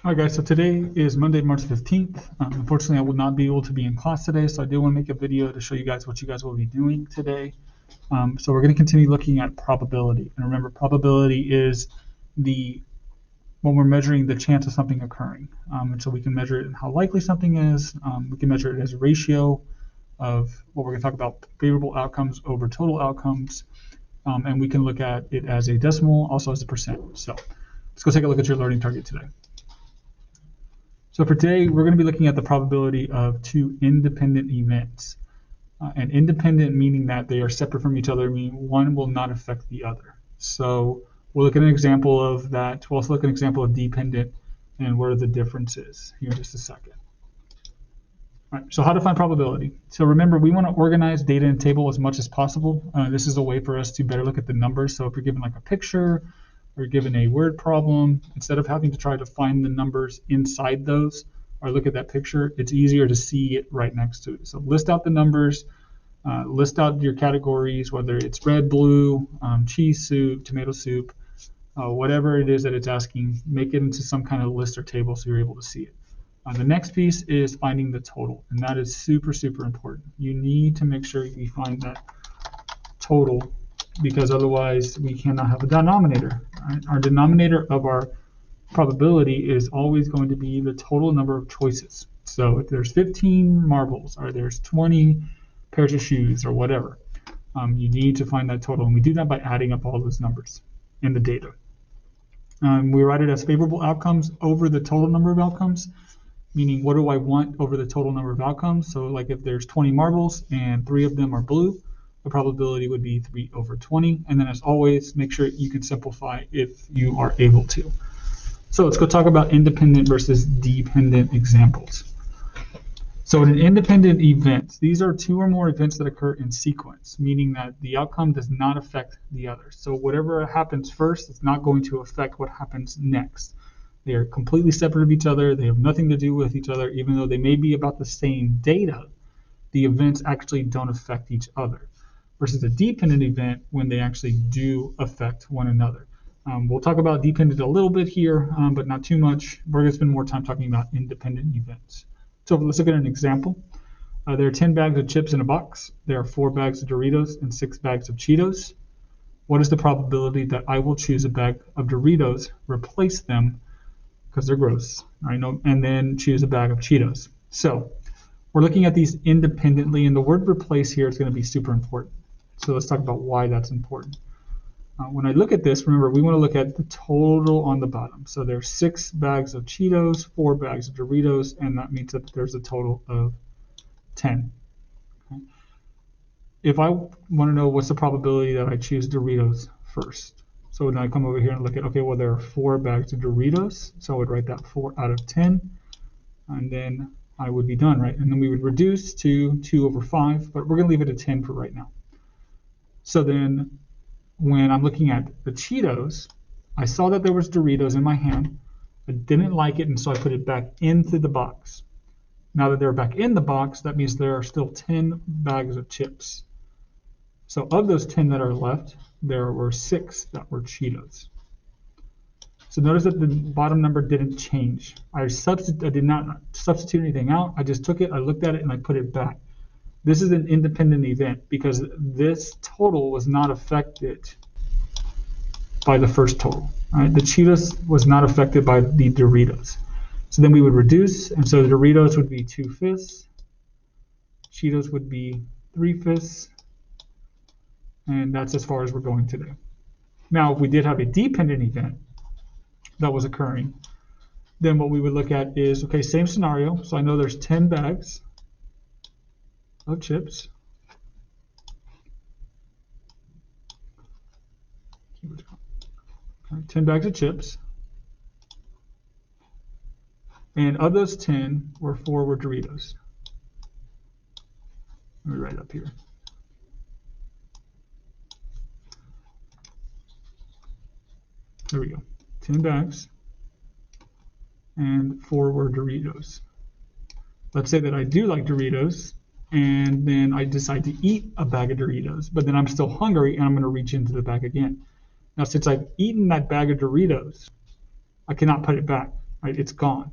Alright guys, so today is Monday, March 15th. Unfortunately, I will not be able to be in class today, so I do want to make a video to show you guys what you guys will be doing today. So we're going to continue looking at probability. And remember, probability is when we're measuring the chance of something occurring. And so we can measure it in how likely something is. We can measure it as a ratio of what we're going to talk about, favorable outcomes over total outcomes. And we can look at it as a decimal, also as a percent. So let's go take a look at your learning target today. So for today, we're going to be looking at the probability of two independent events. And independent meaning that they are separate from each other, meaning one will not affect the other. So we'll look at an example of that. We'll also look at an example of dependent and what are the differences here in just a second. All right, so how to find probability. So remember, we want to organize data in a table as much as possible. This is a way for us to better look at the numbers. So if you're given like a picture, or given a word problem, instead of having to try to find the numbers inside those or look at that picture, it's easier to see it right next to it. So list out the numbers, list out your categories, whether it's red, blue, cheese soup, tomato soup, whatever it is that it's asking, make it into some kind of list or table so you're able to see it. The next piece is finding the total, and that is super, super important. You need to make sure you find that total, because otherwise we cannot have a denominator. Right? Our denominator of our probability is always going to be the total number of choices. So if there's 15 marbles, or there's 20 pairs of shoes, or whatever, you need to find that total. And we do that by adding up all those numbers in the data. We write it as favorable outcomes over the total number of outcomes, meaning what do I want over the total number of outcomes? So like if there's 20 marbles and 3 of them are blue, the probability would be 3 over 20. And then as always, make sure you can simplify if you are able to. So let's go talk about independent versus dependent examples. So in an independent event, these are 2 or more events that occur in sequence, meaning that the outcome does not affect the other. So whatever happens first, it's not going to affect what happens next. They are completely separate of each other. They have nothing to do with each other, even though they may be about the same data. The events actually don't affect each other. Versus a dependent event when they actually do affect one another. We'll talk about dependent a little bit here, but not too much. We're going to spend more time talking about independent events. So let's look at an example. There are 10 bags of chips in a box. There are 4 bags of Doritos and 6 bags of Cheetos. What is the probability that I will choose a bag of Doritos, replace them because they're gross, I know, and then choose a bag of Cheetos? So we're looking at these independently, and the word replace here is going to be super important. So let's talk about why that's important. When I look at this, remember, we want to look at the total on the bottom. So there's 6 bags of Cheetos, 4 bags of Doritos, and that means that there's a total of 10. Okay. If I want to know what's the probability that I choose Doritos first, so then I come over here and look at, okay, well, there are 4 bags of Doritos, so I would write that 4 out of 10, and then I would be done, right? And then we would reduce to 2 over 5, but we're going to leave it at 10 for right now. So then when I'm looking at the Cheetos, I saw that there was Doritos in my hand. I didn't like it, and so I put it back into the box. Now that they're back in the box, that means there are still 10 bags of chips. So of those 10 that are left, there were 6 that were Cheetos. So notice that the bottom number didn't change. I did not substitute anything out. I just took it, I looked at it, and I put it back. This is an independent event because this total was not affected by the first total. Right? The Cheetos was not affected by the Doritos. So then we would reduce, and so the Doritos would be 2/5, Cheetos would be 3/5, and that's as far as we're going today. Now, if we did have a dependent event that was occurring, then what we would look at is, okay, same scenario. So I know there's 10 bags of chips. 10 bags of chips. And of those 10, 4 were Doritos. Let me write up here. There we go. 10 bags and 4 were Doritos. Let's say that I do like Doritos, and then I decide to eat a bag of Doritos, but then I'm still hungry and I'm going to reach into the bag again. Now, since I've eaten that bag of Doritos, I cannot put it back. right? It's gone.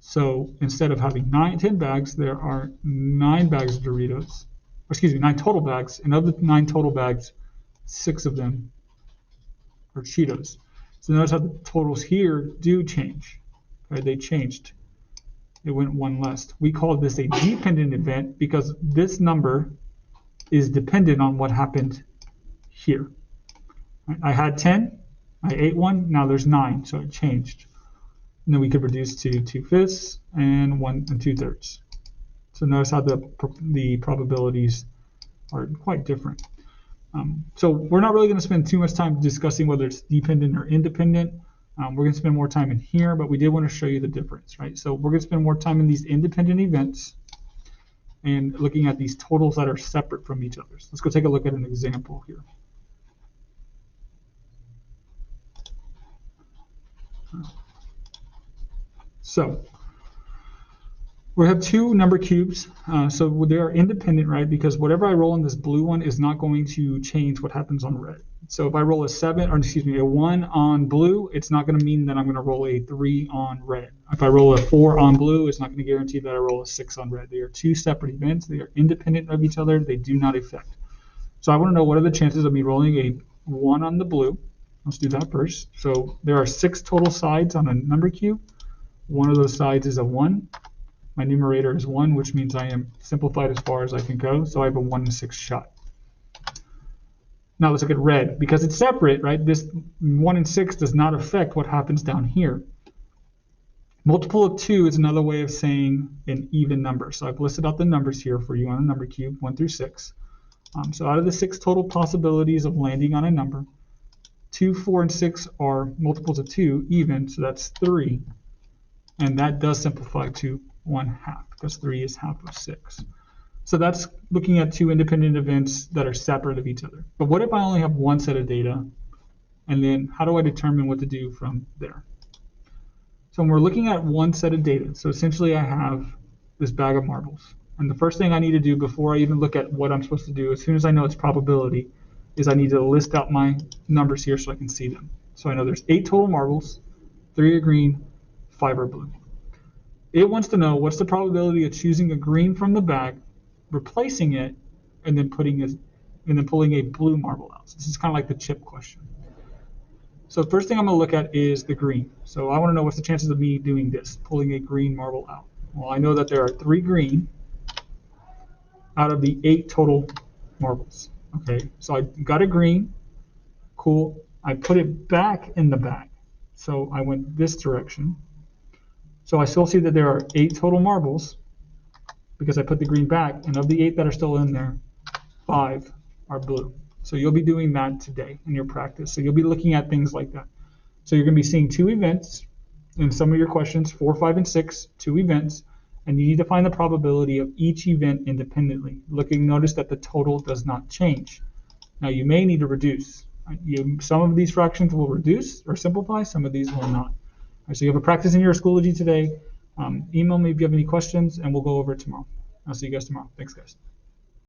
So instead of having 10 bags, there are 9 bags of Doritos. Excuse me, 9 total bags. And of the 9 total bags, 6 of them are Cheetos. So notice how the totals here do change. Right? They changed. It went 1 less. We call this a dependent event because this number is dependent on what happened here. I had 10, I ate 1, now there's 9, so it changed. And then we could reduce to 2/5 and 1 2/3. So notice how the probabilities are quite different. So we're not really going to spend too much time discussing whether it's dependent or independent. We're going to spend more time in here, but we did want to show you the difference, right? So we're going to spend more time in these independent events and looking at these totals that are separate from each other. So let's go take a look at an example here. So we have 2 number cubes, so they are independent, right? Because whatever I roll in this blue one is not going to change what happens on red. So if I roll a 1 on blue, it's not going to mean that I'm going to roll a 3 on red. If I roll a 4 on blue, it's not going to guarantee that I roll a 6 on red. They are 2 separate events. They are independent of each other. They do not affect. So I want to know what are the chances of me rolling a 1 on the blue. Let's do that first. So there are 6 total sides on a number cube. One of those sides is a 1. My numerator is 1, which means I am simplified as far as I can go. So I have a 1 in 6 shot. Now let's look at red. Because it's separate, right? This 1 in 6 does not affect what happens down here. Multiple of 2 is another way of saying an even number. So I've listed out the numbers here for you on a number cube, 1 through 6. So out of the 6 total possibilities of landing on a number, 2, 4, and 6 are multiples of 2, even, so that's 3. And that does simplify to 1/2, because 3 is half of 6. So that's looking at 2 independent events that are separate of each other. But what if I only have 1 set of data? And then how do I determine what to do from there? So when we're looking at 1 set of data, so essentially I have this bag of marbles. And the first thing I need to do before I even look at what I'm supposed to do, as soon as I know it's probability, is I need to list out my numbers here so I can see them. So I know there's 8 total marbles, 3 are green, 5 are blue. It wants to know what's the probability of choosing a green from the bag, replacing it, and then pulling a blue marble out. So this is kind of like the chip question. So the first thing I'm going to look at is the green. So I want to know what's the chances of me doing this, pulling a green marble out. Well, I know that there are 3 green out of the 8 total marbles. Okay, so I got a green. Cool. I put it back in the bag. So I went this direction. So I still see that there are 8 total marbles because I put the green back, and of the 8 that are still in there, 5 are blue. So you'll be doing that today in your practice. So you'll be looking at things like that. So you're going to be seeing 2 events in some of your questions, 4, 5, and 6, 2 events, and you need to find the probability of each event independently. Notice that the total does not change. Now you may need to reduce. Some of these fractions will reduce or simplify, some of these will not. So you have a practice in your Schoology today. Email me if you have any questions, and we'll go over it tomorrow. I'll see you guys tomorrow. Thanks, guys.